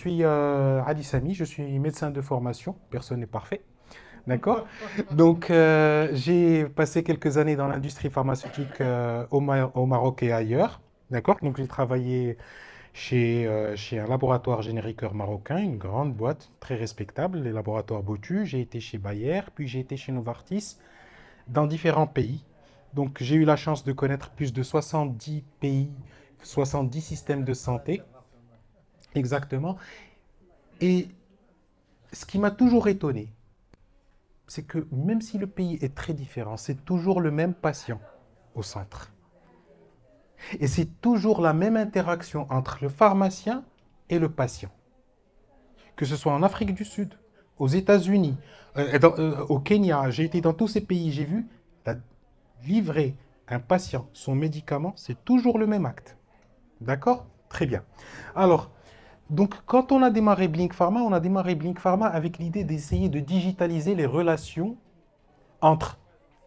suis Ali Sami, je suis médecin de formation, personne n'est parfait, d'accord? Donc, j'ai passé quelques années dans l'industrie pharmaceutique au Maroc et ailleurs, d'accord? Donc, j'ai travaillé chez un laboratoire génériqueur marocain, une grande boîte très respectable, les laboratoires Botu. J'ai été chez Bayer, puis j'ai été chez Novartis, dans différents pays. Donc, j'ai eu la chance de connaître plus de 70 pays, 70 systèmes de santé, exactement. Et ce qui m'a toujours étonné, c'est que même si le pays est très différent, c'est toujours le même patient au centre. Et c'est toujours la même interaction entre le pharmacien et le patient. Que ce soit en Afrique du Sud, aux États-Unis, au Kenya, j'ai été dans tous ces pays, j'ai vu livrer un patient son médicament, c'est toujours le même acte. D'accord? Très bien. Alors, donc, quand on a démarré Blink Pharma, on a démarré Blink Pharma avec l'idée d'essayer de digitaliser les relations entre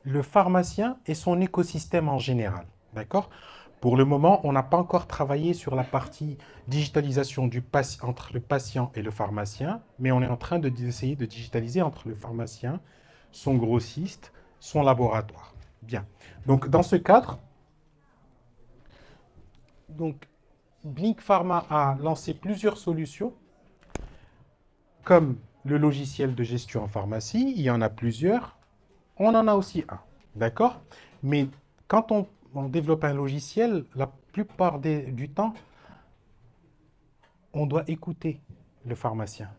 le pharmacien et son écosystème en général. D'accord? Pour le moment, on n'a pas encore travaillé sur la partie digitalisation entre le patient et le pharmacien, mais on est en train d'essayer de digitaliser entre le pharmacien, son grossiste, son laboratoire. Bien. Donc, dans ce cadre, donc, Blink Pharma a lancé plusieurs solutions, comme le logiciel de gestion en pharmacie. Il y en a plusieurs. On en a aussi un. D'accord? Mais quand on développe un logiciel, la plupart du temps, on doit écouter le pharmacien.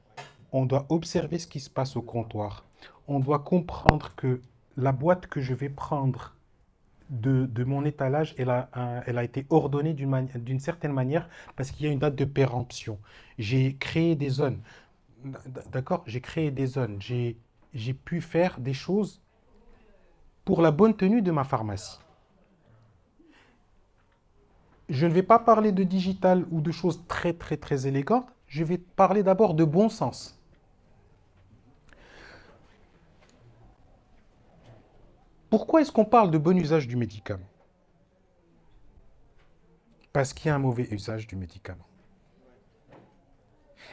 On doit observer ce qui se passe au comptoir. On doit comprendre que la boîte que je vais prendre de mon étalage, elle a été ordonnée d'une certaine manière parce qu'il y a une date de péremption. J'ai créé des zones. D'accord? J'ai créé des zones. J'ai pu faire des choses pour la bonne tenue de ma pharmacie. Je ne vais pas parler de digital ou de choses très très très élégantes. Je vais parler d'abord de bon sens. Pourquoi est-ce qu'on parle de bon usage du médicament? Parce qu'il y a un mauvais usage du médicament.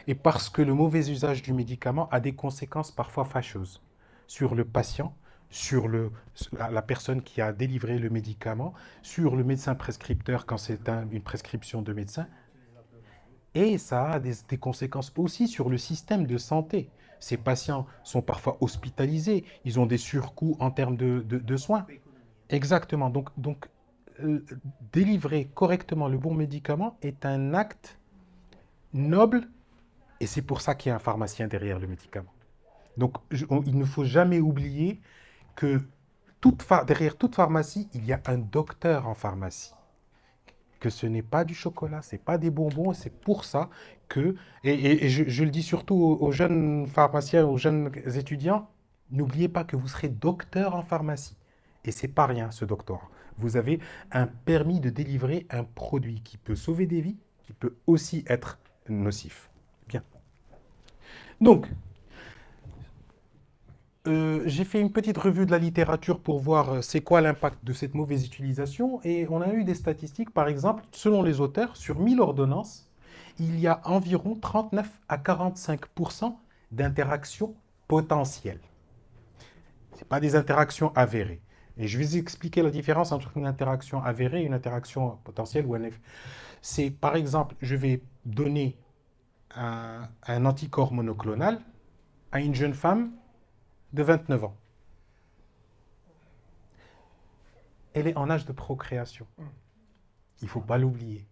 Et parce que le mauvais usage du médicament a des conséquences parfois fâcheuses sur le patient, sur la personne qui a délivré le médicament, sur le médecin prescripteur quand c'est une prescription de médecin. Et ça a des conséquences aussi sur le système de santé. Ces patients sont parfois hospitalisés, ils ont des surcoûts en termes de soins. Exactement. Euh, Délivrer correctement le bon médicament est un acte noble et c'est pour ça qu'il y a un pharmacien derrière le médicament. Donc, il ne faut jamais oublier que derrière toute pharmacie, il y a un docteur en pharmacie. Que ce n'est pas du chocolat, ce n'est pas des bonbons, c'est pour ça que, et je le dis surtout aux jeunes pharmaciens, aux jeunes étudiants, n'oubliez pas que vous serez docteur en pharmacie. Et c'est pas rien ce doctorat. Vous avez un permis de délivrer un produit qui peut sauver des vies, qui peut aussi être nocif. Bien. Donc, j'ai fait une petite revue de la littérature pour voir c'est quoi l'impact de cette mauvaise utilisation et on a eu des statistiques, par exemple, selon les auteurs, sur 1000 ordonnances, il y a environ 39 à 45% d'interactions potentielles. Ce pas des interactions avérées. Et je vais vous expliquer la différence entre une interaction avérée et une interaction potentielle. C'est, par exemple, je vais donner un anticorps monoclonal à une jeune femme de 29 ans. Elle est en âge de procréation. Il ne faut pas l'oublier.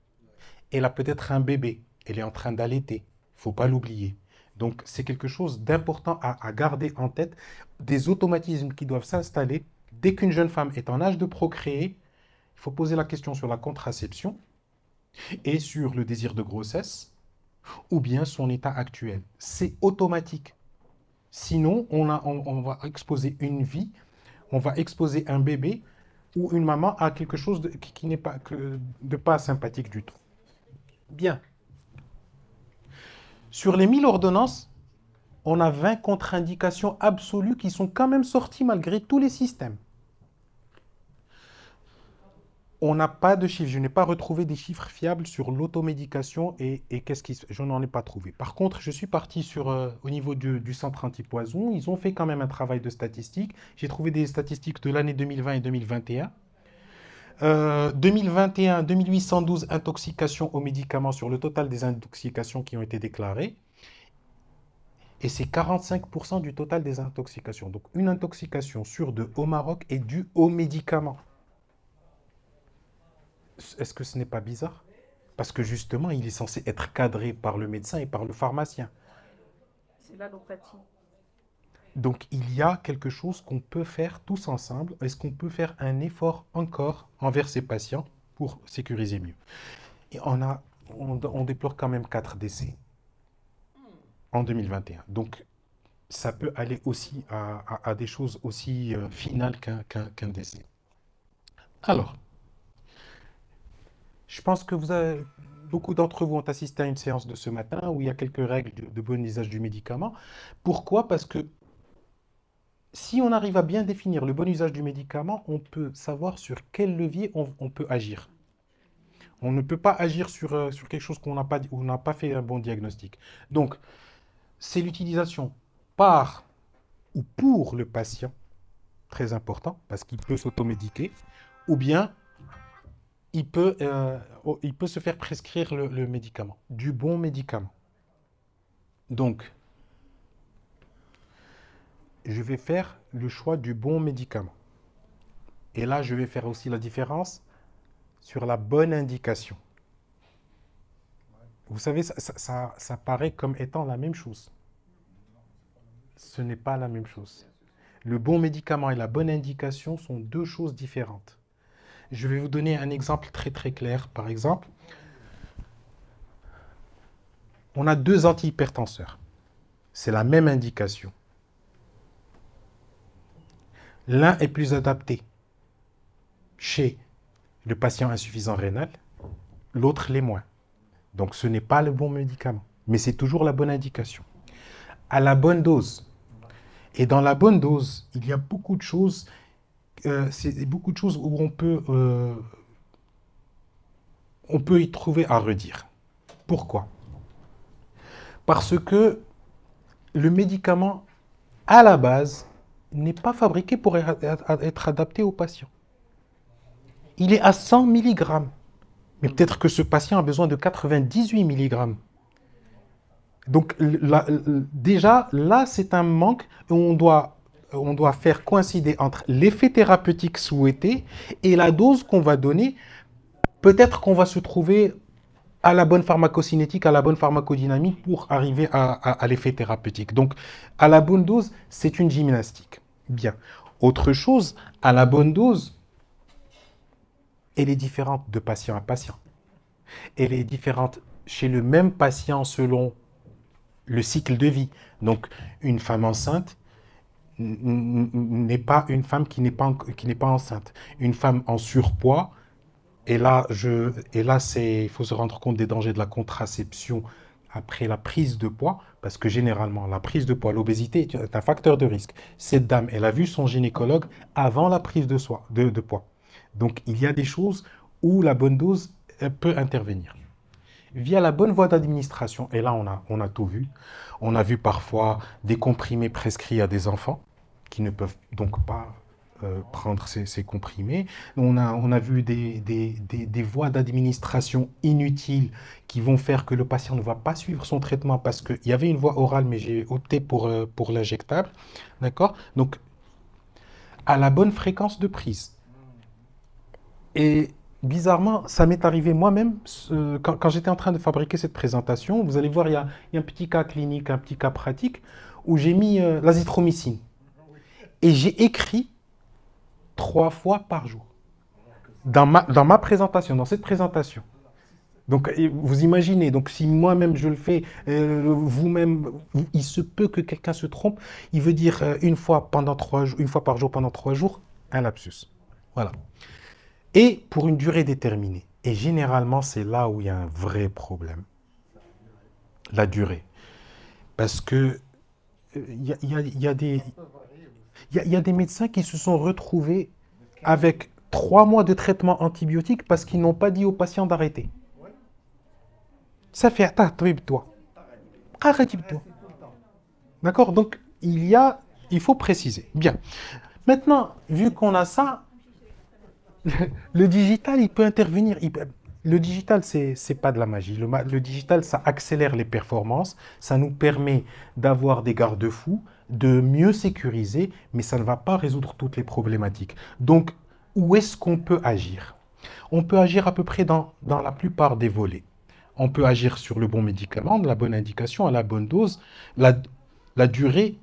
Elle a peut-être un bébé. Elle est en train d'allaiter. Il ne faut pas l'oublier. Donc, c'est quelque chose d'important à garder en tête. Des automatismes qui doivent s'installer. Dès qu'une jeune femme est en âge de procréer, il faut poser la question sur la contraception et sur le désir de grossesse ou bien son état actuel. C'est automatique. Sinon, on va exposer une vie, on va exposer un bébé ou une maman à quelque chose qui n'est pas sympathique du tout. Bien. Sur les 1000 ordonnances, on a 20 contre-indications absolues qui sont quand même sorties malgré tous les systèmes. On n'a pas de chiffres. Je n'ai pas retrouvé des chiffres fiables sur l'automédication et qu'est-ce qui se... Je n'en ai pas trouvé. Par contre, je suis parti sur, au niveau du centre antipoison. Ils ont fait quand même un travail de statistiques. J'ai trouvé des statistiques de l'année 2020 et 2021. 2021, 2812 intoxications aux médicaments sur le total des intoxications qui ont été déclarées. Et c'est 45% du total des intoxications. Donc une intoxication sur deux au Maroc est due aux médicaments. Est-ce que ce n'est pas bizarre? Parce que justement, il est censé être cadré par le médecin et par le pharmacien. C'est l'allopathie. Donc il y a quelque chose qu'on peut faire tous ensemble. Est-ce qu'on peut faire un effort encore envers ces patients pour sécuriser mieux? Et on déplore quand même 4 décès en 2021. Donc ça peut aller aussi à des choses aussi finales qu'un décès. Alors, je pense que beaucoup d'entre vous ont assisté à une séance de ce matin où il y a quelques règles de bon usage du médicament. Pourquoi? Parce que si on arrive à bien définir le bon usage du médicament, on peut savoir sur quel levier on peut agir. On ne peut pas agir sur quelque chose où on n'a pas fait un bon diagnostic. Donc, c'est l'utilisation par ou pour le patient, très important, parce qu'il peut s'automédiquer, ou bien il peut se faire prescrire le médicament, du bon médicament. Donc, je vais faire le choix du bon médicament. Et là, je vais faire aussi la différence sur la bonne indication. Vous savez, ça paraît comme étant la même chose. Ce n'est pas la même chose. Le bon médicament et la bonne indication sont deux choses différentes. Je vais vous donner un exemple très très clair. Par exemple, on a deux antihypertenseurs. C'est la même indication. L'un est plus adapté chez le patient insuffisant rénal, l'autre l'est moins. Donc ce n'est pas le bon médicament, mais c'est toujours la bonne indication. À la bonne dose. Et dans la bonne dose, il y a beaucoup de choses, où on peut y trouver à redire. Pourquoi? Parce que le médicament, à la base, n'est pas fabriqué pour être adapté au patient. Il est à 100 mg. Mais peut-être que ce patient a besoin de 98 mg. Donc déjà, là, c'est un manque. On doit faire coïncider entre l'effet thérapeutique souhaité et la dose qu'on va donner. Peut-être qu'on va se trouver à la bonne pharmacocinétique, à la bonne pharmacodynamique pour arriver à l'effet thérapeutique. Donc, à la bonne dose, c'est une gymnastique. Bien. Autre chose, à la bonne dose, elle est différente de patient à patient. Elle est différente chez le même patient selon le cycle de vie. Donc, une femme enceinte n'est pas une femme qui n'est pas enceinte. Une femme en surpoids, et là, il faut se rendre compte des dangers de la contraception après la prise de poids, parce que généralement, la prise de poids, l'obésité est un facteur de risque. Cette dame, elle a vu son gynécologue avant la prise de poids. Donc, il y a des choses où la bonne dose peut intervenir. Via la bonne voie d'administration, et là on a tout vu, on a vu parfois des comprimés prescrits à des enfants qui ne peuvent donc pas prendre ces comprimés. On a vu des voies d'administration inutiles qui vont faire que le patient ne va pas suivre son traitement parce qu'il y avait une voie orale, mais j'ai opté pour l'injectable. D'accord? Donc, à la bonne fréquence de prise. Et bizarrement, ça m'est arrivé moi-même quand j'étais en train de fabriquer cette présentation. Vous allez voir, il y a un petit cas clinique, un petit cas pratique où j'ai mis l'azithromycine. Et j'ai écrit 3 fois par jour dans ma présentation, dans cette présentation. Donc, vous imaginez, donc si moi-même je le fais, vous-même, il se peut que quelqu'un se trompe. Il veut dire une fois par jour pendant 3 jours, un lapsus. Voilà. Et pour une durée déterminée. Et généralement, c'est là où il y a un vrai problème. La durée. Parce que il y a des médecins qui se sont retrouvés avec 3 mois de traitement antibiotique parce qu'ils n'ont pas dit au patient d'arrêter. Ça fait toi. D'accord? Donc, il faut préciser. Bien. Maintenant, vu qu'on a ça, le digital, il peut intervenir. Le digital, c'est pas de la magie. Le digital, ça accélère les performances, ça nous permet d'avoir des garde-fous, de mieux sécuriser, mais ça ne va pas résoudre toutes les problématiques. Donc, où est-ce qu'on peut agir? On peut agir à peu près dans la plupart des volets. On peut agir sur le bon médicament, de la bonne indication, à la bonne dose, la durée,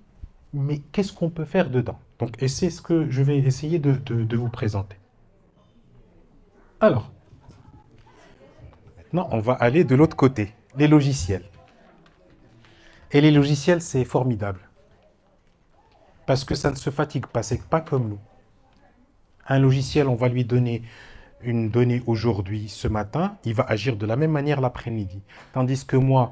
mais qu'est-ce qu'on peut faire dedans? Donc, et c'est ce que je vais essayer de vous présenter. Alors, maintenant, on va aller de l'autre côté, les logiciels. Et les logiciels, c'est formidable. Parce que ça ne se fatigue pas, c'est pas comme nous. Un logiciel, on va lui donner une donnée aujourd'hui, ce matin, il va agir de la même manière l'après-midi. Tandis que moi,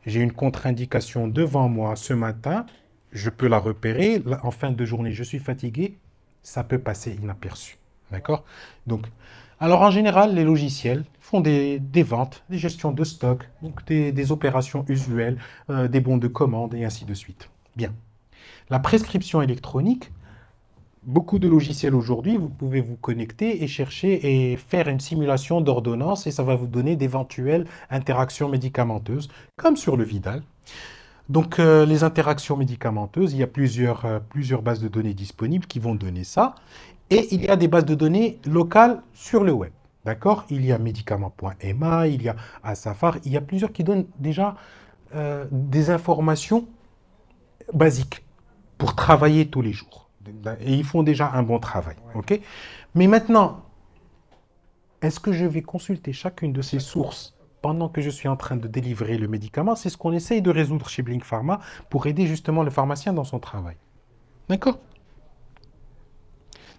j'ai une contre-indication devant moi ce matin, je peux la repérer, en fin de journée, je suis fatigué, ça peut passer inaperçu. D'accord? Donc, alors en général, les logiciels font des ventes, des gestions de stock, donc des opérations usuelles, des bons de commande et ainsi de suite. Bien. La prescription électronique, beaucoup de logiciels aujourd'hui, vous pouvez vous connecter et chercher et faire une simulation d'ordonnance et ça va vous donner d'éventuelles interactions médicamenteuses, comme sur le Vidal. Donc, les interactions médicamenteuses, il y a plusieurs bases de données disponibles qui vont donner ça. Et il y a des bases de données locales sur le web. D'accord? Il y a médicaments.ma, il y a Asafar, il y a plusieurs qui donnent déjà des informations basiques pour travailler tous les jours. Et ils font déjà un bon travail. Ok? Mais maintenant, est-ce que je vais consulter chacune de ces sources pendant que je suis en train de délivrer le médicament? C'est ce qu'on essaye de résoudre chez Blink Pharma pour aider justement le pharmacien dans son travail. D'accord?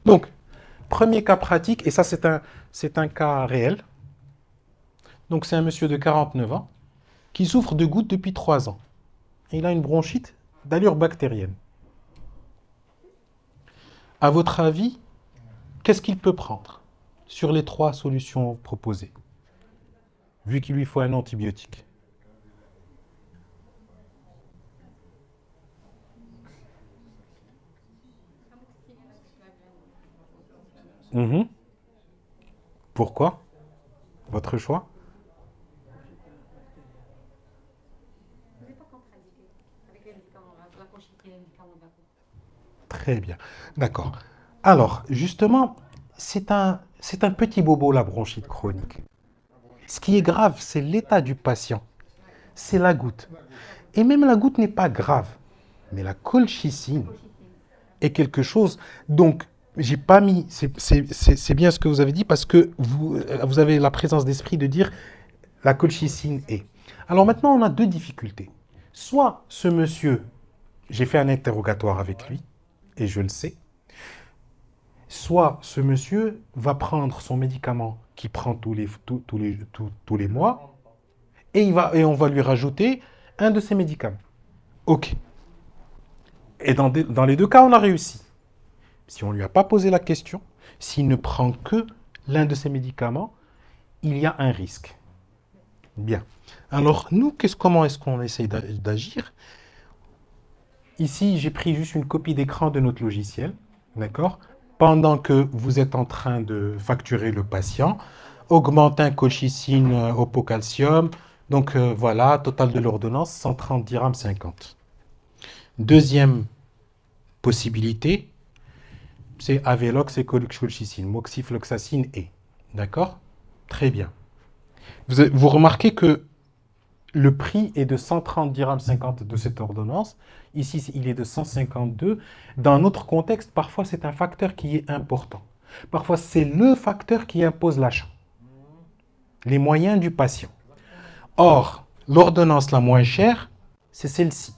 Donc, premier cas pratique, et ça c'est un cas réel. Donc c'est un monsieur de 49 ans qui souffre de gouttes depuis 3 ans. Et il a une bronchite d'allure bactérienne. À votre avis, qu'est-ce qu'il peut prendre sur les 3 solutions proposées, vu qu'il lui faut un antibiotique? Mhm. Pourquoi? Votre choix? Très bien. D'accord. Alors, justement, c'est un petit bobo, la bronchite chronique. Ce qui est grave, c'est l'état du patient. C'est la goutte. Et même la goutte n'est pas grave. Mais la colchicine est quelque chose. Donc, j'ai pas mis. C'est bien ce que vous avez dit parce que vous avez la présence d'esprit de dire la colchicine est. Alors maintenant, on a 2 difficultés. Soit ce monsieur, j'ai fait un interrogatoire avec lui, et je le sais. Soit ce monsieur va prendre son médicament qu'il prend tous les mois, et on va lui rajouter un de ses médicaments. Ok. Et dans les 2 cas, on a réussi. Si on ne lui a pas posé la question, s'il ne prend que l'un de ses médicaments, il y a un risque. Bien. Alors, nous, comment est-ce qu'on essaye d'agir? Ici, j'ai pris juste une copie d'écran de notre logiciel, d'accord? Pendant que vous êtes en train de facturer le patient, augmentin colchicine au calcium. Donc voilà, total de l'ordonnance, 130 dirhams 50. Deuxième possibilité, c'est Avelox et colchicine, moxifloxacine et. D'accord? Très bien. Vous remarquez que le prix est de 130 dirhams 50 de cette ordonnance. Ici, il est de 152. Dans un autre contexte, parfois, c'est un facteur qui est important. Parfois, c'est le facteur qui impose l'achat. Les moyens du patient. Or, l'ordonnance la moins chère, c'est celle-ci.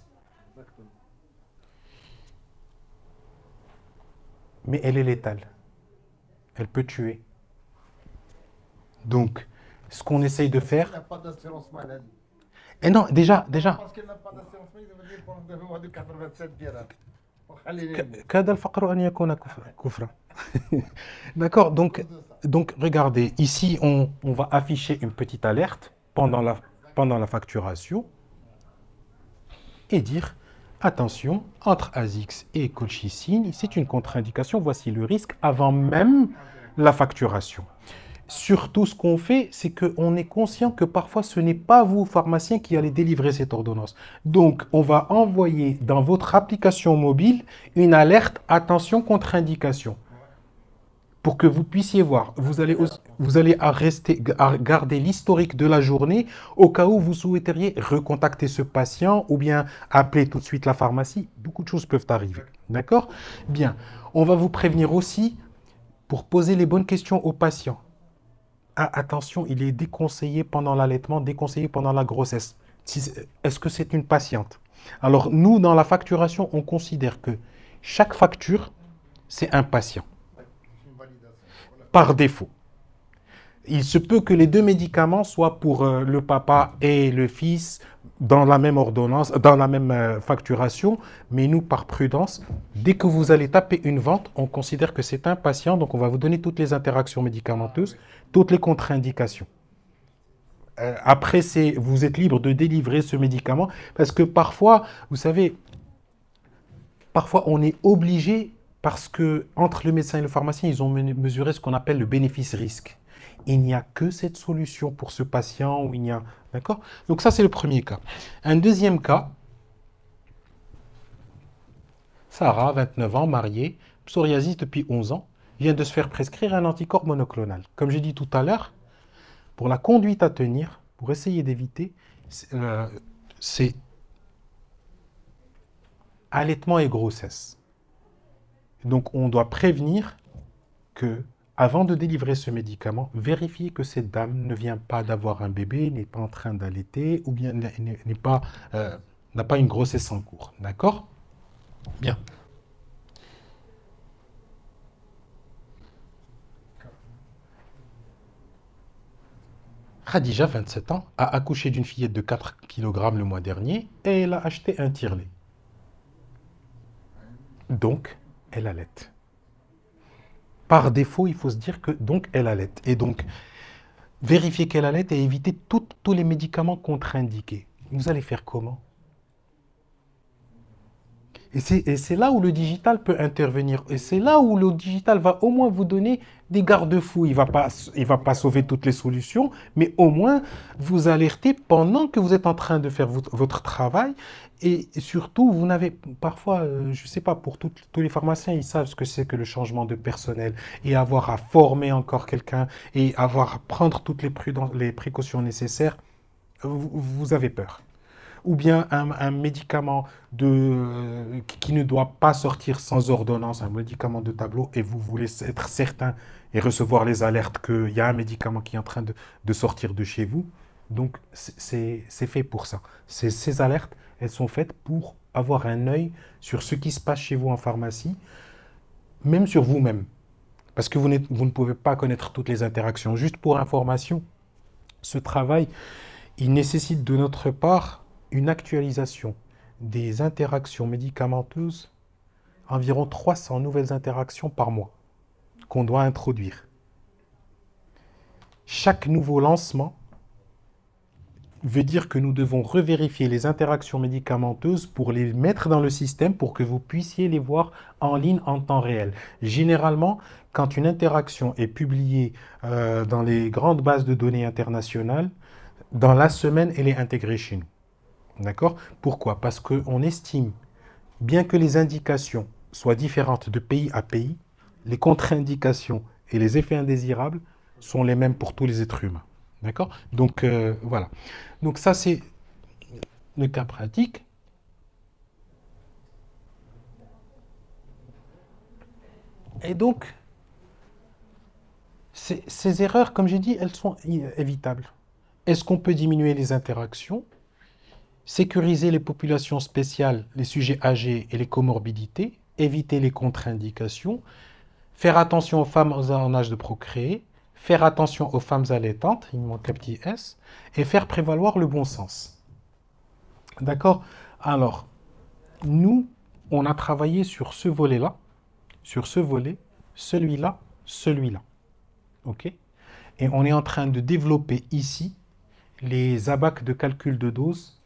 Mais elle est létale. Elle peut tuer. Donc, ce qu'on essaye de faire... Il n'a pas d'assurance maladie. Et non, déjà... Parce qu'il n'a pas d'assurance maladie, ça veut dire qu'on devait avoir de 87 dirhams. كاد الفقر أن يكون كفرا. D'accord, donc regardez, ici on va afficher une petite alerte pendant la facturation et dire attention, entre ASICS et colchicine, c'est une contre-indication, voici le risque avant même la facturation. Surtout, ce qu'on fait, c'est qu'on est conscient que parfois, ce n'est pas vous, pharmacien, qui allez délivrer cette ordonnance. Donc, on va envoyer dans votre application mobile une alerte attention contre-indication pour que vous puissiez voir. Vous allez à garder l'historique de la journée au cas où vous souhaiteriez recontacter ce patient ou bien appeler tout de suite la pharmacie. Beaucoup de choses peuvent arriver. D'accord? Bien. On va vous prévenir aussi pour poser les bonnes questions aux patients. Ah, attention, il est déconseillé pendant l'allaitement, déconseillé pendant la grossesse. Est-ce que c'est une patiente? Alors, nous, dans la facturation, on considère que chaque facture, c'est un patient, C'est une validation. Voilà. par défaut. Il se peut que les deux médicaments soient pour le papa et le fils dans la même ordonnance, dans la même facturation, mais nous, par prudence, dès que vous allez taper une vente, on considère que c'est un patient, donc on va vous donner toutes les interactions médicamenteuses, toutes les contre-indications. Après, vous êtes libre de délivrer ce médicament, parce que parfois, vous savez, parfois on est obligé, parce que entre le médecin et le pharmacien, ils ont mesuré ce qu'on appelle le bénéfice-risque. Il n'y a que cette solution pour ce patient où il n'y a... D'accord? Donc ça, c'est le premier cas. Un deuxième cas, Sarah, 29 ans, mariée, psoriasis depuis 11 ans, vient de se faire prescrire un anticorps monoclonal. Comme j'ai dit tout à l'heure, pour la conduite à tenir, pour essayer d'éviter, c'est allaitement et grossesse. Donc on doit prévenir que avant de délivrer ce médicament, vérifiez que cette dame ne vient pas d'avoir un bébé, n'est pas en train d'allaiter ou bien n'a pas une grossesse en cours. D'accord? Bien. Khadija, 27 ans, a accouché d'une fillette de 4 kg le mois dernier et elle a acheté un tire-lait. Donc, elle allait. Par défaut, il faut se dire que donc elle allait. Et donc, vérifier qu'elle allait et éviter tous les médicaments contre-indiqués. Vous allez faire comment? Et c'est là où le digital peut intervenir. Et c'est là où le digital va au moins vous donner des garde-fous. Il va pas sauver toutes les solutions, mais au moins vous alerter pendant que vous êtes en train de faire votre travail. Et surtout, vous n'avez parfois, je ne sais pas, pour tous les pharmaciens, ils savent ce que c'est que le changement de personnel et avoir à former encore quelqu'un et avoir à prendre toutes les précautions nécessaires. Vous avez peur. Ou bien un médicament qui ne doit pas sortir sans ordonnance, un médicament de tableau, et vous voulez être certain et recevoir les alertes qu'il y a un médicament qui est en train de sortir de chez vous. Donc, c'est fait pour ça. Ces alertes, elles sont faites pour avoir un œil sur ce qui se passe chez vous en pharmacie, même sur vous-même. Parce que vous ne pouvez pas connaître toutes les interactions. Juste pour information, ce travail, il nécessite de notre part une actualisation des interactions médicamenteuses, environ 300 nouvelles interactions par mois qu'on doit introduire. Chaque nouveau lancement veut dire que nous devons revérifier les interactions médicamenteuses pour les mettre dans le système pour que vous puissiez les voir en ligne en temps réel. Généralement, quand une interaction est publiée dans les grandes bases de données internationales, dans la semaine, elle est intégrée chez nous. D'accord? Pourquoi? Parce qu'on estime, bien que les indications soient différentes de pays à pays, les contre-indications et les effets indésirables sont les mêmes pour tous les êtres humains. D'accord? Donc, voilà. Donc, ça, c'est le cas pratique. Et donc, ces erreurs, comme j'ai dit, elles sont évitables. Est-ce qu'on peut diminuer les interactions? Sécuriser les populations spéciales, les sujets âgés et les comorbidités, éviter les contre-indications, faire attention aux femmes en âge de procréer, faire attention aux femmes allaitantes, il manque un petit S, et faire prévaloir le bon sens. D'accord? Alors, nous, on a travaillé sur ce volet-là, sur ce volet, celui-là, celui-là. OK? Et on est en train de développer ici les abacs de calcul de dose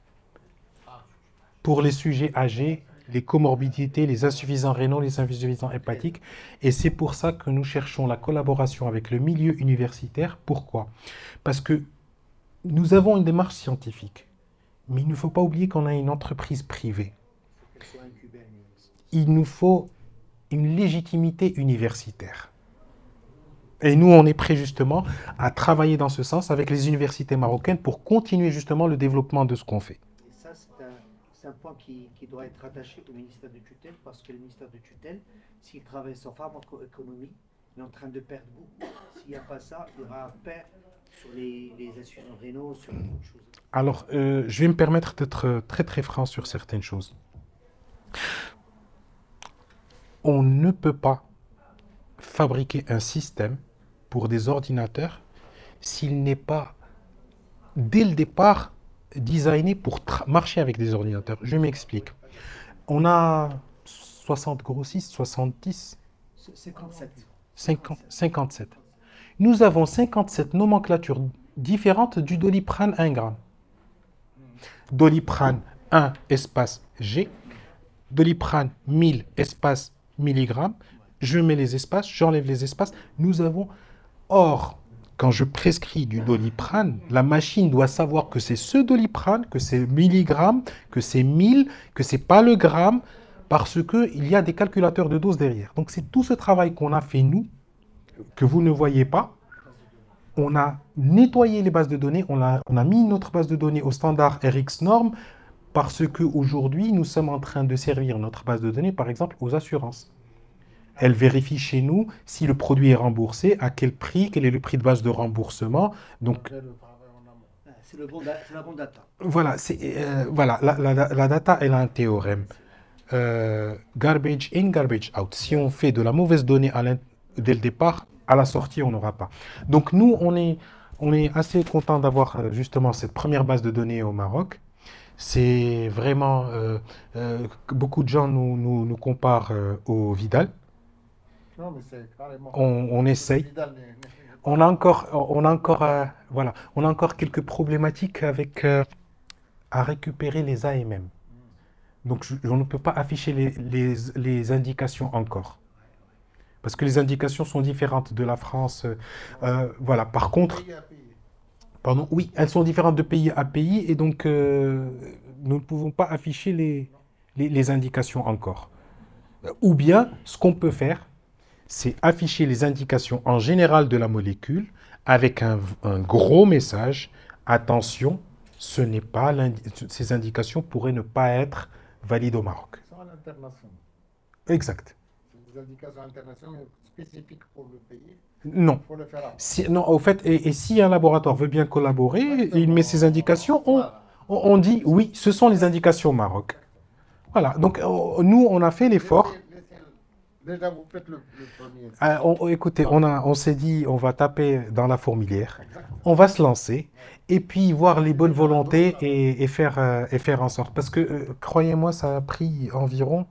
pour les sujets âgés, les comorbidités, les insuffisants rénaux, les insuffisants hépatiques. Et c'est pour ça que nous cherchons la collaboration avec le milieu universitaire. Pourquoi? Parce que nous avons une démarche scientifique, mais il ne faut pas oublier qu'on a une entreprise privée. Il nous faut une légitimité universitaire. Et nous, on est prêts justement à travailler dans ce sens avec les universités marocaines pour continuer justement le développement de ce qu'on fait. Et ça, c'est un point qui doit être rattaché au ministère de tutelle, parce que le ministère de tutelle, s'il travaille sur pharmacoéconomie, il est en train de perdre beaucoup. S'il n'y a pas ça, il y aura un perte sur les insuffisants rénaux, sur beaucoup de choses. Alors, je vais me permettre d'être très très franc sur certaines choses. On ne peut pas fabriquer un système pour des ordinateurs s'il n'est pas, dès le départ, designé pour marcher avec des ordinateurs. Je m'explique. On a 60 grossistes, 70, 57. Nous avons 57 nomenclatures différentes du Doliprane 1 gramme. Doliprane 1 espace G, Doliprane 1000 espace milligrammes. Je mets les espaces, j'enlève les espaces. Nous avons... Or, quand je prescris du Doliprane, la machine doit savoir que c'est ce Doliprane, que c'est milligrammes, que c'est 1000, que c'est pas le gramme, parce qu'il y a des calculateurs de dose derrière. Donc c'est tout ce travail qu'on a fait, nous, que vous ne voyez pas. On a nettoyé les bases de données, on a mis notre base de données au standard RX norm, parce qu'aujourd'hui, nous sommes en train de servir notre base de données, par exemple, aux assurances. Elle vérifie chez nous si le produit est remboursé, à quel prix, quel est le prix de base de remboursement. Donc, c'est la bonne data. Voilà, la data, elle a un théorème. Garbage in, garbage out. Si on fait de la mauvaise donnée dès le départ, à la sortie, on n'aura pas. Donc nous, on est assez content d'avoir justement cette première base de données au Maroc. C'est vraiment... beaucoup de gens nous comparent au Vidal. Non, mais c'est carrément. On essaye. On a encore quelques problématiques avec à récupérer les AMM. Donc on ne peut pas afficher les indications encore. Parce que les indications sont différentes de la France. Voilà. Par contre, pardon, oui, elles sont différentes de pays à pays et donc nous ne pouvons pas afficher les indications encore. Ou bien, ce qu'on peut faire, c'est afficher les indications en général de la molécule avec un gros message. Attention, ces indications pourraient ne pas être valides au Maroc. Sans l'international. Exact. C'est des indications internationales spécifiques pour le pays. Non. Il faut le faire avant. Non, au fait, et si un laboratoire veut bien collaborer, il met ses indications, on dit oui, ce sont les indications au Maroc. Voilà, donc nous, on a fait l'effort. Déjà, vous faites le premier. Écoutez, on s'est dit, on va taper dans la fourmilière, on va se lancer, et puis voir les bonnes volontés et faire en sorte. Parce que, croyez-moi, ça a pris environ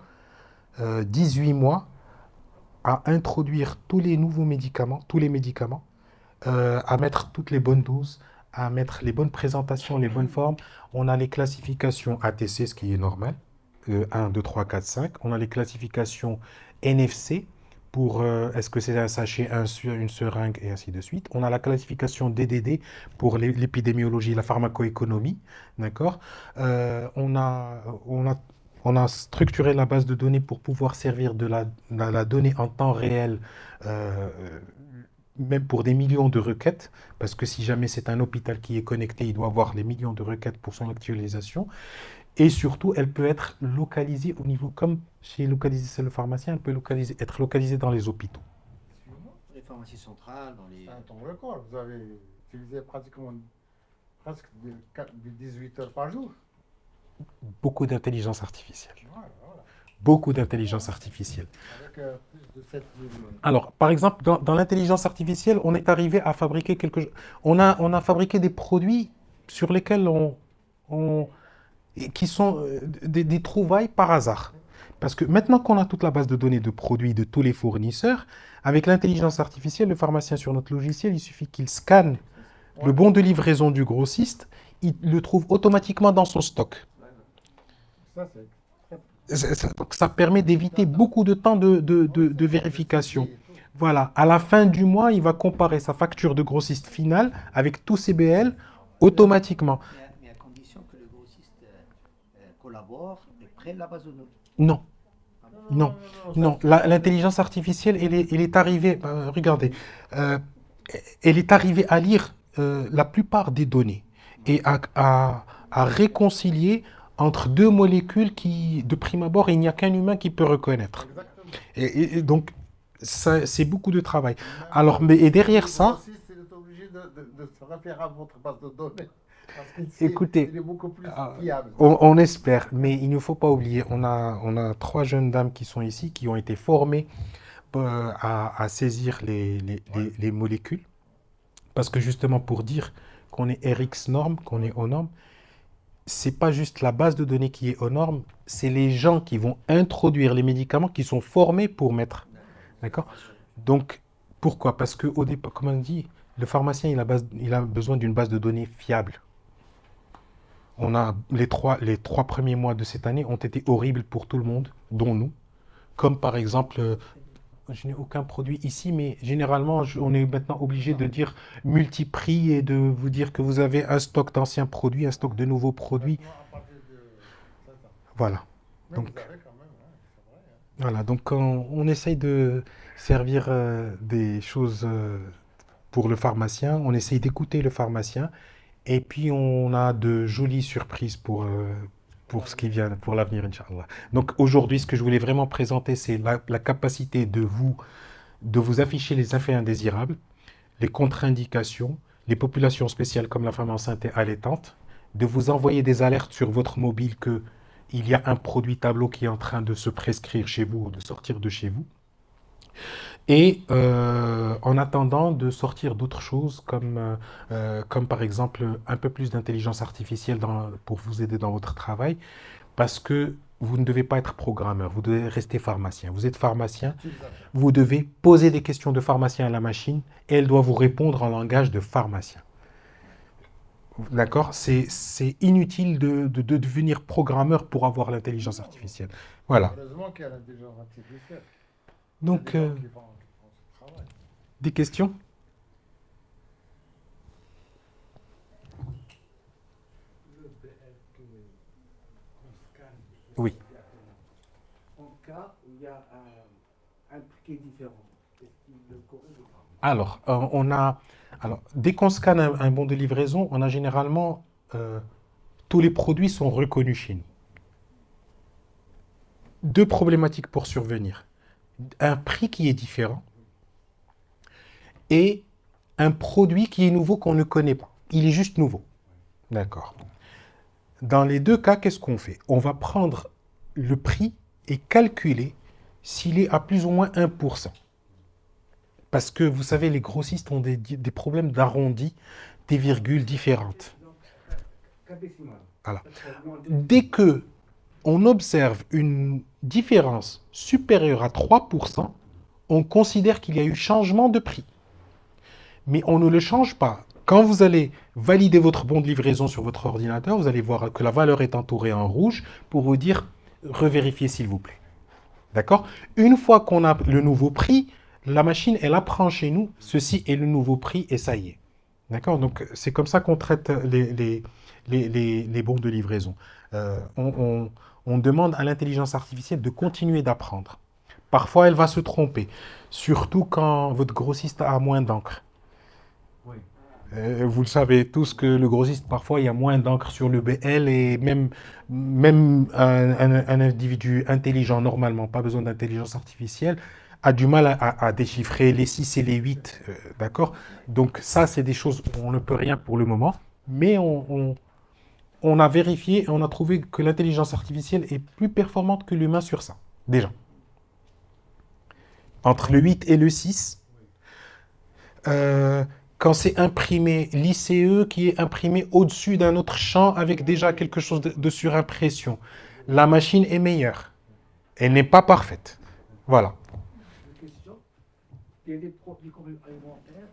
18 mois à introduire tous les nouveaux médicaments, à mettre toutes les bonnes doses, à mettre les bonnes présentations, les bonnes formes. On a les classifications ATC, ce qui est normal, 1, 2, 3, 4, 5. On a les classifications NFC pour est-ce que c'est un sachet, une seringue et ainsi de suite. On a la classification DDD pour l'épidémiologie, la pharmacoéconomie, d'accord. On a structuré la base de données pour pouvoir servir de la donnée en temps réel, même pour des millions de requêtes, parce que si jamais c'est un hôpital qui est connecté, il doit avoir les millions de requêtes pour son actualisation. Et surtout, elle peut être localisée au niveau, comme chez Localisé, c'est le pharmacien, elle peut être localisée dans les hôpitaux. Les pharmacies centrales, dans les... C'est un temps record. Vous avez utilisé presque 18 heures par jour. Beaucoup d'intelligence artificielle. Voilà. Beaucoup d'intelligence artificielle. Avec plus de 7 000... Alors, par exemple, dans l'intelligence artificielle, on est arrivé à fabriquer quelque chose. On a fabriqué des produits sur lesquels qui sont des trouvailles par hasard. Parce que maintenant qu'on a toute la base de données de produits de tous les fournisseurs, avec l'intelligence artificielle, le pharmacien sur notre logiciel, il suffit qu'il scanne le bon de livraison du grossiste, il le trouve automatiquement dans son stock. Ça, c'est Donc, ça permet d'éviter beaucoup de temps de vérification. Voilà, à la fin du mois, il va comparer sa facture de grossiste finale avec tous ses BL automatiquement. Mais à condition que le grossiste collabore et prenne la base de données. Non, non, non. L'intelligence artificielle, elle est arrivée, regardez, elle est arrivée à lire la plupart des données et à réconcilier entre deux molécules qui, de prime abord, il n'y a qu'un humain qui peut reconnaître. exactement. Et donc, c'est beaucoup de travail. Alors, et derrière ça, Aussi, c'est obligé de se référer à votre base de données. Parce que Écoutez, il est beaucoup plus ah, fiable. on espère, mais il ne faut pas oublier, on a 3 jeunes dames qui sont ici, qui ont été formées à saisir les molécules. Parce que justement, pour dire qu'on est RX norme, qu'on est aux normes, c'est pas juste la base de données qui est aux normes, c'est les gens qui vont introduire les médicaments qui sont formés pour mettre. D'accord? Donc, pourquoi? Parce que au départ, comme on dit, le pharmacien, il a besoin d'une base de données fiable. On a les trois premiers mois de cette année ont été horribles pour tout le monde, dont nous. Comme par exemple, je n'ai aucun produit ici, mais généralement, on est maintenant obligé de dire multi-prix et de vous dire que vous avez un stock d'anciens produits, un stock de nouveaux produits. À partir de ça. Voilà. Mais Donc, vous avez quand même, hein, c'est vrai. Hein. voilà. Donc, on essaye de servir des choses pour le pharmacien. On essaye d'écouter le pharmacien. Et puis, on a de jolies surprises pour ce qui vient, pour l'avenir, Inch'Allah. Donc, aujourd'hui, ce que je voulais vraiment présenter, c'est la capacité de vous afficher les effets indésirables, les contre-indications, les populations spéciales comme la femme enceinte et allaitante, de vous envoyer des alertes sur votre mobile qu'il y a un produit tableau qui est en train de se prescrire chez vous ou de sortir de chez vous. Et en attendant de sortir d'autres choses comme par exemple un peu plus d'intelligence artificielle pour vous aider dans votre travail, parce que vous ne devez pas être programmeur, vous devez rester pharmacien. Vous êtes pharmacien, vous devez poser des questions de pharmacien à la machine et elle doit vous répondre en langage de pharmacien. D'accord? C'est inutile de devenir programmeur pour avoir l'intelligence artificielle. Voilà. Heureusement qu'il y a l'intelligence artificielle. Donc, Il y a des gens qui font ce travail. des questions? Oui. En cas où il y a un prix qui est différent, est-ce qu'il le corrige ou pas? Alors, dès qu'on scanne un bon de livraison, on a généralement tous les produits sont reconnus chez nous. 2 problématiques pour survenir. Un prix qui est différent et un produit qui est nouveau qu'on ne connaît pas. Il est juste nouveau. D'accord. Dans les 2 cas, qu'est-ce qu'on fait? On va prendre le prix et calculer s'il est à plus ou moins 1%. Parce que vous savez, les grossistes ont des problèmes d'arrondi, des virgules différentes. Voilà. Dès que on observe une différence supérieure à 3%, on considère qu'il y a eu changement de prix. Mais on ne le change pas. Quand vous allez valider votre bon de livraison sur votre ordinateur, vous allez voir que la valeur est entourée en rouge pour vous dire « revérifiez s'il vous plaît ». D'accord? Une fois qu'on a le nouveau prix, la machine, elle apprend chez nous, ceci est le nouveau prix et ça y est. D'accord? Donc, c'est comme ça qu'on traite les bons de livraison. On demande à l'intelligence artificielle de continuer d'apprendre. Parfois, elle va se tromper, surtout quand votre grossiste a moins d'encre. Oui. Vous le savez tous que le grossiste, parfois, il y a moins d'encre sur le BL et même un individu intelligent, normalement, pas besoin d'intelligence artificielle, a du mal à déchiffrer les 6 et les 8, d'accord? Donc ça, c'est des choses où on ne peut rien pour le moment, mais on a vérifié et on a trouvé que l'intelligence artificielle est plus performante que l'humain sur ça, déjà. Entre le 8 et le 6, quand c'est imprimé, l'ICE qui est imprimé au-dessus d'un autre champ avec déjà quelque chose de surimpression, la machine est meilleure. Elle n'est pas parfaite. Voilà. Une question. Il y a des produits comme alimentaires,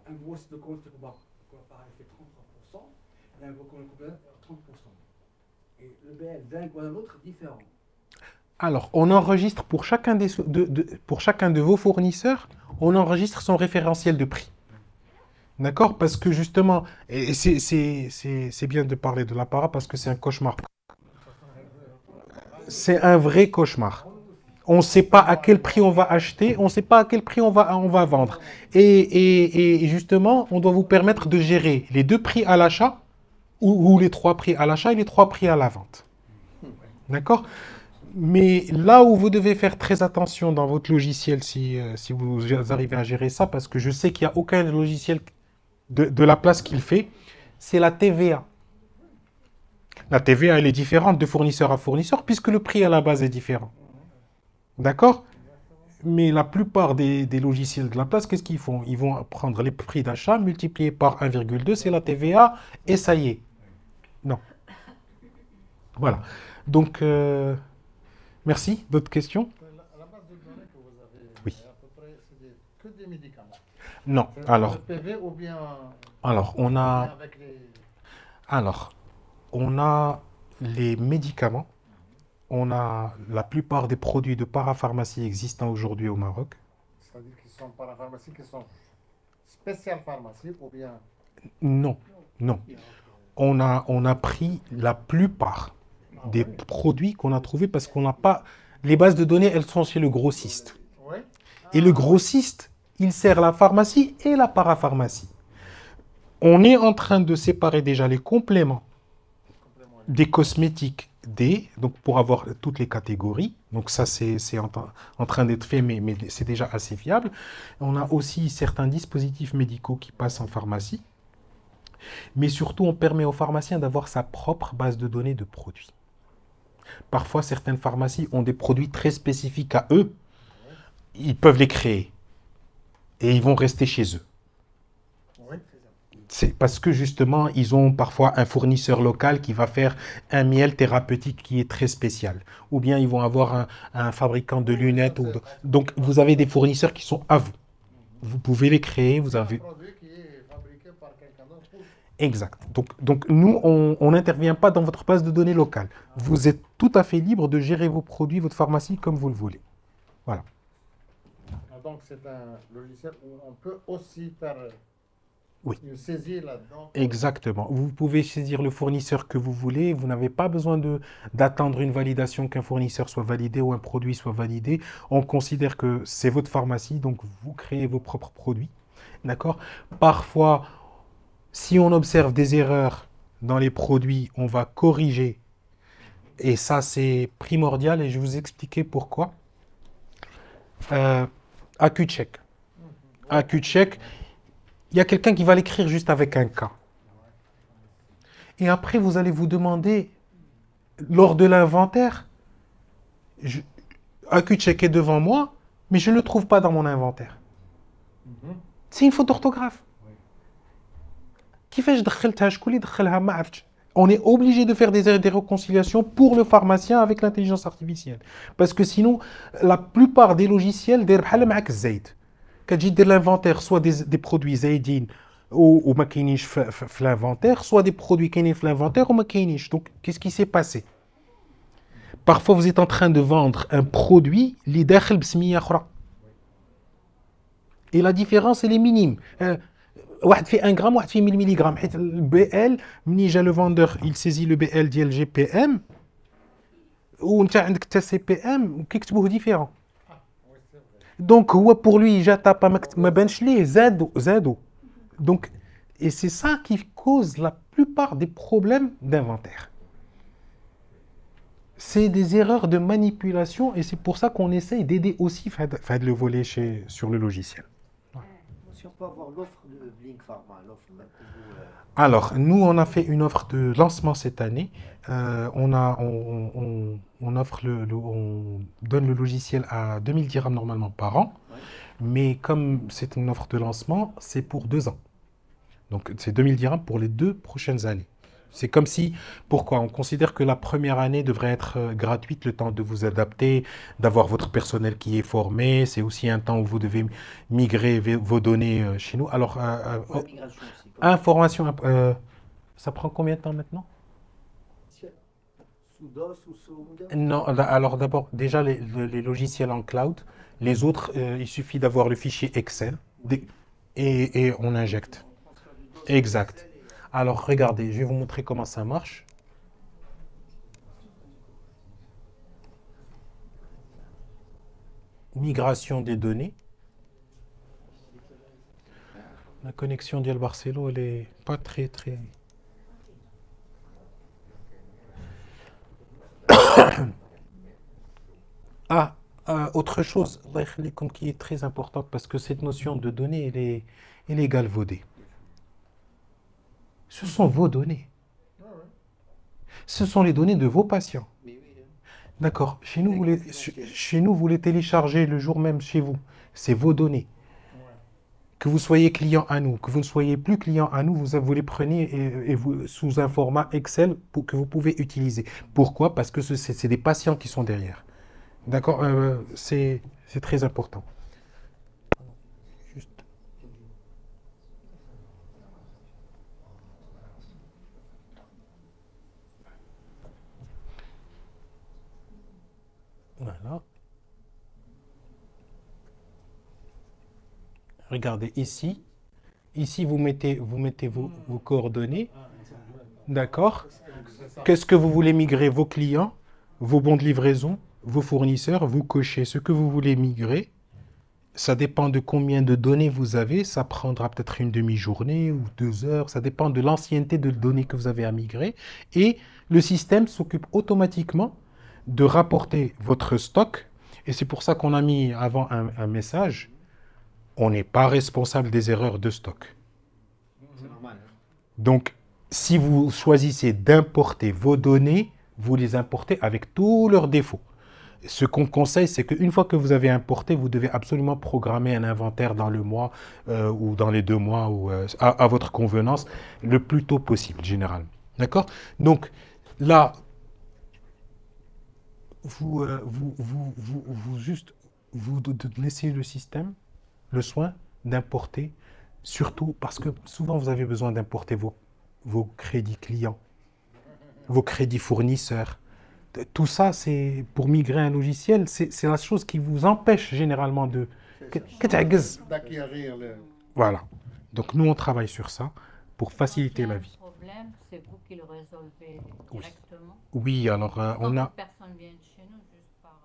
un gros site de compte l'appareil fait 33%, et un gros compte 30%. Et le BL d'un ou d'un autre différent. Alors, on enregistre pour chacun pour chacun de vos fournisseurs, on enregistre son référentiel de prix. D'accord? Parce que justement, et c'est bien de parler de l'apparat parce que c'est un cauchemar. C'est un vrai cauchemar. On ne sait pas à quel prix on va acheter, on ne sait pas à quel prix on va vendre. Et justement, on doit vous permettre de gérer les 2 prix à l'achat ou les 3 prix à l'achat et les 3 prix à la vente. D'accord? Mais là où vous devez faire très attention dans votre logiciel si vous arrivez à gérer ça, parce que je sais qu'il n'y a aucun logiciel de la place qu'il fait, c'est la TVA. La TVA, elle est différente de fournisseur à fournisseur puisque le prix à la base est différent. D'accord? Mais la plupart des logiciels de la place, qu'est-ce qu'ils font? Ils vont prendre les prix d'achat multipliés par 1,2, c'est la TVA, et ça y est. Non. Voilà. Donc, merci. D'autres questions? La base de données que vous avez, Oui. à peu près, c'est que des médicaments. Non. C'est Alors, le PV ou bien on a, avec les... alors, on a les médicaments. On a la plupart des produits de parapharmacie existants aujourd'hui au Maroc. C'est-à-dire qu'ils sont parapharmacies, qui sont spéciales pharmacies ou bien... Non, non. On a pris la plupart des produits qu'on a trouvés parce qu'on n'a pas... Les bases de données, elles sont chez le grossiste. Oui. Et le grossiste, il sert la pharmacie et la parapharmacie. On est en train de séparer déjà les compléments des cosmétiques donc pour avoir toutes les catégories. Donc ça, c'est en train d'être fait, mais c'est déjà assez fiable. On a aussi certains dispositifs médicaux qui passent en pharmacie. Mais surtout, on permet aux pharmaciens d'avoir sa propre base de données de produits. Parfois, certaines pharmacies ont des produits très spécifiques à eux. Ils peuvent les créer. Et ils vont rester chez eux. Oui. C'est parce que justement, ils ont parfois un fournisseur local qui va faire un miel thérapeutique qui est très spécial. Ou bien ils vont avoir un fabricant de lunettes. Donc, vous avez des fournisseurs qui sont à vous. Vous pouvez les créer. Vous C'est un avez... produit qui est fabriqué par quelqu'un d'autre. Exact. Donc nous, on n'intervient pas dans votre base de données locale. Vous êtes tout à fait libre de gérer vos produits, votre pharmacie comme vous le voulez. Voilà. Donc c'est un logiciel où on peut aussi faire Oui. une saisie là-dedans. Exactement. Vous pouvez saisir le fournisseur que vous voulez. Vous n'avez pas besoin d'attendre une validation, qu'un fournisseur soit validé ou un produit soit validé. On considère que c'est votre pharmacie, donc vous créez vos propres produits. D'accord? Parfois, si on observe des erreurs dans les produits, on va corriger. Et ça, c'est primordial et je vais vous expliquer pourquoi. AccuCheck. AccuCheck, il y a quelqu'un qui va l'écrire juste avec un K. Et après, vous allez vous demander, lors de l'inventaire, AccuCheck est devant moi, mais je ne le trouve pas dans mon inventaire. C'est une faute d'orthographe. On est obligé de faire des réconciliations pour le pharmacien avec l'intelligence artificielle. Parce que sinon, la plupart des logiciels, quand tu dis l'inventaire, soit des produits zaïdines ou ma kainish l'inventaire, soit des produits kainish l'inventaire ou ma kainish. Donc, qu'est-ce qui s'est passé? Parfois, vous êtes en train de vendre un produit li dakhil bsmiya khra. Et la différence, elle est minime. واحد fait 1 gramme, واحد fait 1000 mg. حيت الBL, مني جا le vendeur, il saisit le BL ديال GPM وانت عندك حتى CPM وكيكتبوه différent. Donc هو pour lui جا طابا ما بانش ليه زادو. Donc et c'est ça qui cause la plupart des problèmes d'inventaire. C'est des erreurs de manipulation et c'est pour ça qu'on essaye d'aider aussi Fahd le volet sur le logiciel. Si on peut avoir l'offre de Blink Pharma, l'offre que vous... Alors, nous, on a fait une offre de lancement cette année. On offre on donne le logiciel à 2000 dirhams normalement par an. Ouais. Mais comme c'est une offre de lancement, c'est pour 2 ans. Donc, c'est 2000 dirhams pour les 2 prochaines années. C'est comme si, pourquoi? On considère que la première année devrait être gratuite, le temps de vous adapter, d'avoir votre personnel qui est formé. C'est aussi un temps où vous devez migrer vos données chez nous. Alors, Pour la migration aussi. information, ça prend combien de temps maintenant? Sous DOS ou sous Windows? Non, alors d'abord, déjà les logiciels en cloud. Les autres, il suffit d'avoir le fichier Excel et on injecte. On transfère du DOS sur Exact. Excel et- Alors, regardez, je vais vous montrer comment ça marche. Migration des données. La connexion d'El Barcelo, elle est pas très. Ah, autre chose, Allah yakhlikoum, qui est très importante parce que cette notion de données, elle est galvaudée. Ce sont vos données. Ce sont les données de vos patients. Mais oui, D'accord. Chez nous, Avec confidentiel. chez nous, vous les téléchargez le jour même chez vous. C'est vos données. Que vous soyez client à nous, que vous ne soyez plus client à nous, vous les prenez et vous, sous un format Excel que vous pouvez utiliser. Pourquoi? Parce que c'est des patients qui sont derrière. D'accord? C'est très important. Juste. Voilà. Regardez ici. Ici, vous mettez vos coordonnées. D'accord? Qu'est-ce que vous voulez migrer? Vos clients, vos bons de livraison, vos fournisseurs, vous cochez ce que vous voulez migrer. Ça dépend de combien de données vous avez. Ça prendra peut-être une demi-journée ou 2 heures. Ça dépend de l'ancienneté de données que vous avez à migrer. Et le système s'occupe automatiquement de rapporter votre stock. Et c'est pour ça qu'on a mis avant un message. On n'est pas responsable des erreurs de stock. c'est normal. Hein. Donc, si vous choisissez d'importer vos données, vous les importez avec tous leurs défauts. Ce qu'on conseille, c'est qu'une fois que vous avez importé, vous devez absolument programmer un inventaire dans le mois ou dans les 2 mois ou à votre convenance, le plus tôt possible, généralement. D'accord? Donc, là, vous laissez le système le soin d'importer, surtout parce que souvent vous avez besoin d'importer vos crédits clients, vos crédits fournisseurs. Tout ça, c'est pour migrer un logiciel, c'est la chose qui vous empêche généralement de... D'acquérir le. Voilà. Donc nous, on travaille sur ça pour faciliter la vie. Le problème, c'est vous qui le résolvez directement. Oui, alors on a... Personne vient chez nous juste par...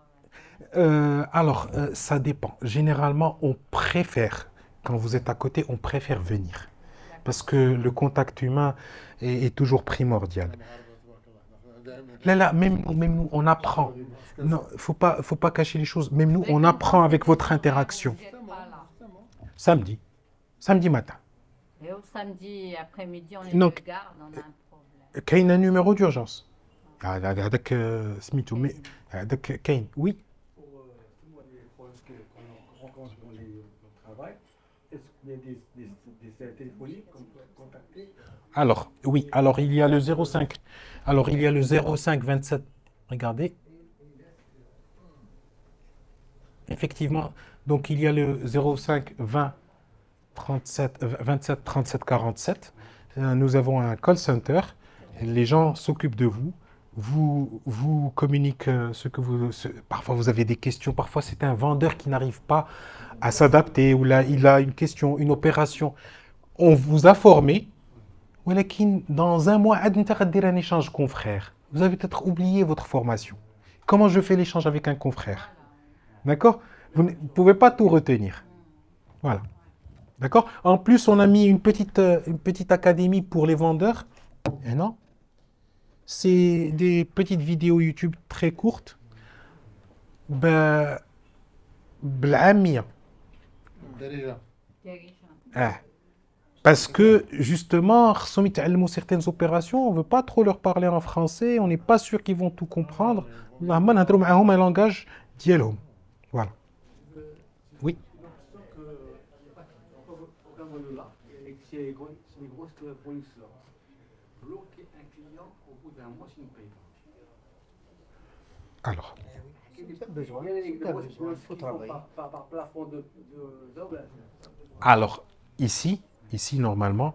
Ça dépend. Généralement, on préfère, quand vous êtes à côté, on préfère venir. Parce que le contact humain est toujours primordial. Là, même nous, on apprend. Non, faut pas cacher les choses. Même nous, on apprend avec votre interaction. Vous n'êtes pas là. Samedi matin. Et au samedi après-midi, on est Donc, de garde, on a un problème. Qu'il y a un numéro d'urgence. Oui. Pour tous les problèmes qu'on rencontre dans le travail, est-ce qu'il y a des téléphoniques qu'on peut contacter? Alors, oui. Alors, il y a le 05. Alors, il y a le 05 27. Regardez. Effectivement. Donc, il y a le 05 20 37 27 37 47. Nous avons un call center. Les gens s'occupent de vous. Vous communiquent parfois vous avez des questions. Parfois, c'est un vendeur qui n'arrive pas à s'adapter ou là, il a une question, une opération. On vous a formé. ولكن dans un mois, أنت غدير un échange confrère. Vous avez peut-être oublié votre formation. Comment je fais l'échange avec un confrère? D'accord? Vous ne pouvez pas tout retenir. Voilà. D'accord? En plus, on a mis une petite académie pour les vendeurs. Et non? C'est des petites vidéos YouTube très courtes. بالعامية. Déjà. Parce que, justement, خصهم يتعلموا certaines opérations, on ne veut pas trop leur parler en français, on n'est pas sûr qu'ils vont tout comprendre. اللهم نهضروا معاهم un langage ديالهم. Voilà. Oui. C'est des grosses fournisseurs. Bloquer un client bout d'un mois s'ils ne payent pas. Alors, T'as besoin, Il y a des t'as grosses besoin, grosses faut qui font travailler. par plafond d'heures, ben, alors ici, normalement,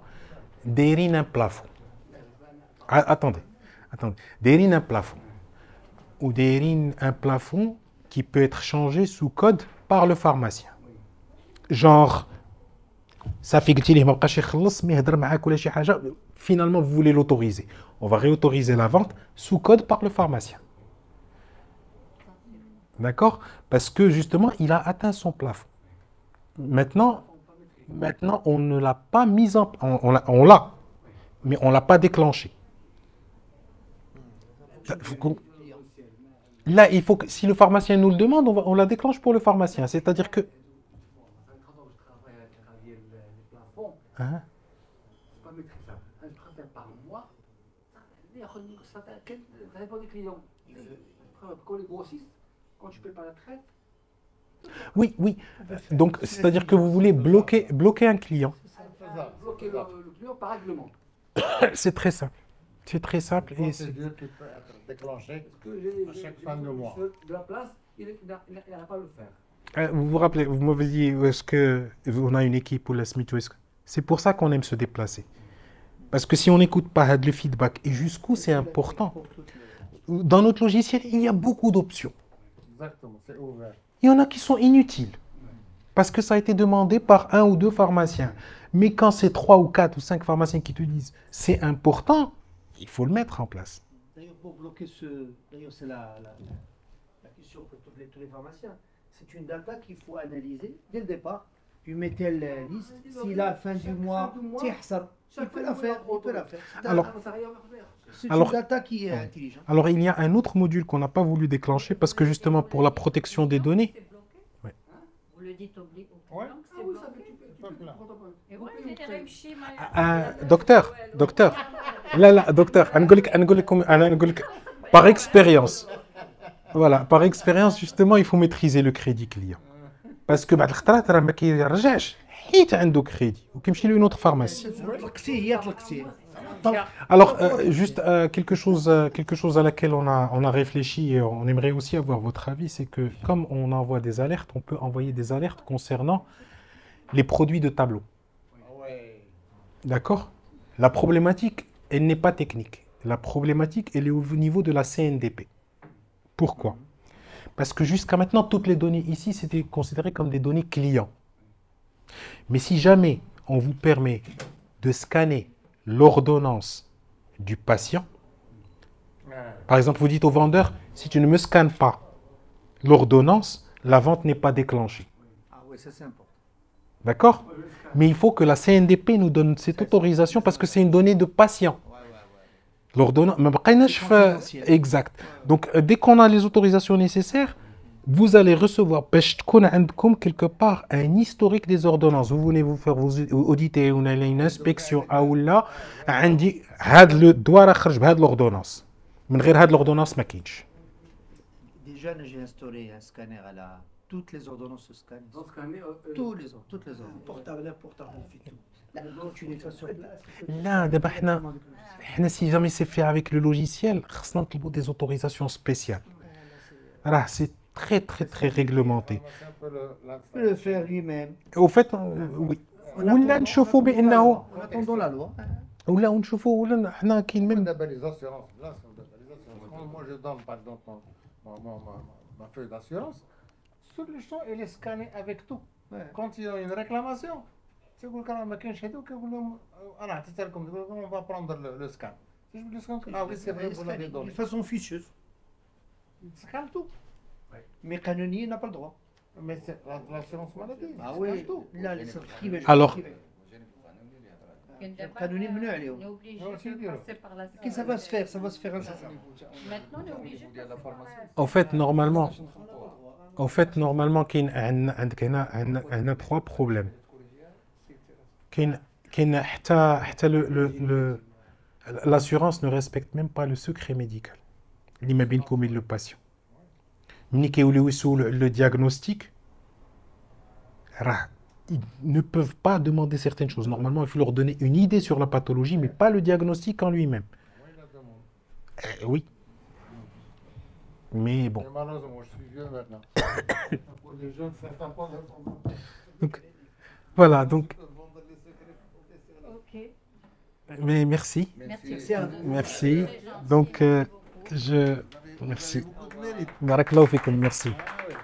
dérine un plafond. Ah, attendez. Dérine un plafond. Ou dérine un plafond qui peut être changé sous code par le pharmacien. Genre, ça fait que tu ما بقاش يخلص mais يهضر معاك ولا شي حاجة. Finalement, vous voulez l'autoriser. On va réautoriser la vente sous code par le pharmacien. D'accord? Parce que justement, il a atteint son plafond. Maintenant, on ne l'a pas mis en... On l'a, mais on ne l'a pas déclenché. Là, il faut que, si le pharmacien nous le demande, on la déclenche pour le pharmacien. C'est-à-dire que... quand je travaille à travailler les plafonds, Hein? c'est pas maîtrisable. Je préfère par mois, ça dépend des clients. Quand les grossistes, quand tu payes pas la traite, Oui. Donc, c'est-à-dire que vous voulez bloquer un client. bloquer le client par règlement. C'est très simple. C'est très simple. Une Et procédure qui peut être déclenchée. Parce que j'ai À chaque fin de mois. de la place, il n'arrive pas à le faire. vous vous rappelez, vous m'avez dit, est-ce qu'on a une équipe ou la Smith Wesson? C'est pour ça qu'on aime se déplacer. Parce que si on n'écoute pas le feedback, et jusqu'où c'est important. Dans notre logiciel, il y a beaucoup d'options. Exactement, c'est ouvert. Il y en a qui sont inutiles. Parce que ça a été demandé par 1 ou 2 pharmaciens. Mais quand c'est 3 ou 4 ou 5 pharmaciens qui te disent c'est important, il faut le mettre en place. D'ailleurs, pour bloquer d'ailleurs, c'est la question pour tous les pharmaciens. C'est une data qu'il faut analyser dès le départ. Tu mets telle liste. Si la fin du mois, il peut la faire. Alors, C'est Alors- une data qui est intelligente. Alors, il y a un autre module qu'on n'a pas voulu déclencher parce que justement pour la protection des données, C'est bloqué. Ouais. Vous le dites au client Ouais. que Ah c'est oui, ça bloqué. fait, tu peux Et ouais, c'est réussi, mais- docteur, là, docteur, par expérience, voilà, par expérience, justement, il faut maîtriser le crédit client. Parce que بعد الخطرات راه ما كيرجعش حيت عنده crédit وكيمشي له une autre pharmacie. Alors, juste quelque chose à laquelle on a réfléchi et on aimerait aussi avoir votre avis, c'est que comme on envoie des alertes, on peut envoyer des alertes concernant les produits de tableau. Ouais. D'accord? La problématique, elle n'est pas technique. La problématique, elle est au niveau de la CNDP. Pourquoi? Parce que jusqu'à maintenant, toutes les données ici, c'était considéré comme des données clients. Mais si jamais on vous permet de scanner l'ordonnance du patient, par exemple, vous dites au vendeur, si tu ne me scannes pas l'ordonnance, la vente n'est pas déclenchée. Ah oui, ça c'est important. D'accord? Mais il faut que la CNDP nous donne cette autorisation parce que c'est une donnée de patient. L'ordonnance, mais بقيناش confidentiel. exact. Donc, dès qu'on a les autorisations nécessaires, vous allez recevoir باش تكون عندكم quelque part un historique des ordonnances. Vous voulez vous faire auditer ou une inspection ou là, عندي هذا الدواء راه خرج بهذه l'ordonnance. من غير هذه l'ordonnance ما كاينش. Déjà, j'ai instauré un scanner à toutes les ordonnances se scannent. Dans ce cas-là, Toutes les ordonnances. Portable, quand tu n'es pas sur place. لا دابا حنا si jamais c'est fait avec le logiciel, خصنا نطلبوا des autorisations spéciales. راه c'est très réglementé. C'est un peu Il peut le faire lui-même. Au fait, oui. ولا نشوفوا بانه En attendant la loi. ولا نشوفوا ولا حنا كاين Même même d'abord les assurances. Là, les assurances. Moi, je donne par exemple ma feuille d'assurance. Sur le champ, elle est scannée avec tout. Ouais. Quand il y a une réclamation, tu dis que ما كاينش هذوك يقول لهم انا عطيت لكم on va prendre le scan. Si je le scan, ah oui, c'est vrai, vous l'avez donné. De façon ficheuse. Il scanne tout. Mais canonnier n'a pas le droit. Mais c'est l'assurance maladie. Ah il oui, scanne tout. là, les centres privés. Alors- Canonnier, منو عليهم. on est obligé Non, c'est de dur. passer par la Ok, ça va se faire incessamment. Maintenant, on est obligé de passer par la En fait, normalement, عندنا 3 problèmes. كاين حتى l'assurance ne respecte même pas le secret médical. اللي ما بينكم et le patient. ملي كيوليو يسولوا le diagnostic, راه ils ne peuvent pas demander certaines choses. Normalement, il faut leur donner une idée sur la pathologie, mais pas le diagnostic en lui-même. Oui. Mais bon. Mais malheureusement, moi, je suis vieux maintenant. Pour les jeunes, certains pas Donc, voilà, donc, Ok. mais merci. Merci. Merci. Donc, je. Merci. beaucoup de mérite. Barakallahu fikoum, merci. Ah oui.